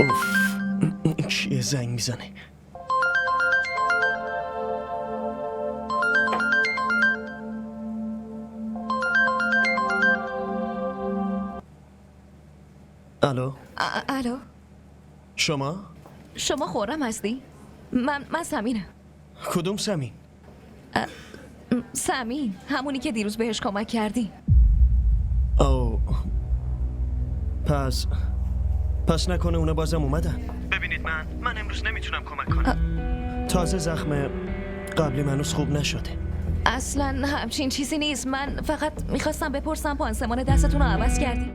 اوف، کیه زنگ میزنه؟ الو. الو، شما خورم هستی؟ من سمینم. کدوم سمین؟ سمین، همونی که دیروز بهش کمک کردی. او پس نکنه اونا بازم اومدن. ببینید من امروز نمیتونم کمک کنم. تازه زخم قبلی منوز خوب نشده. اصلا همچین چیزی نیست. من فقط میخواستم بپرسم پانسمان دستتون رو عوض کردی؟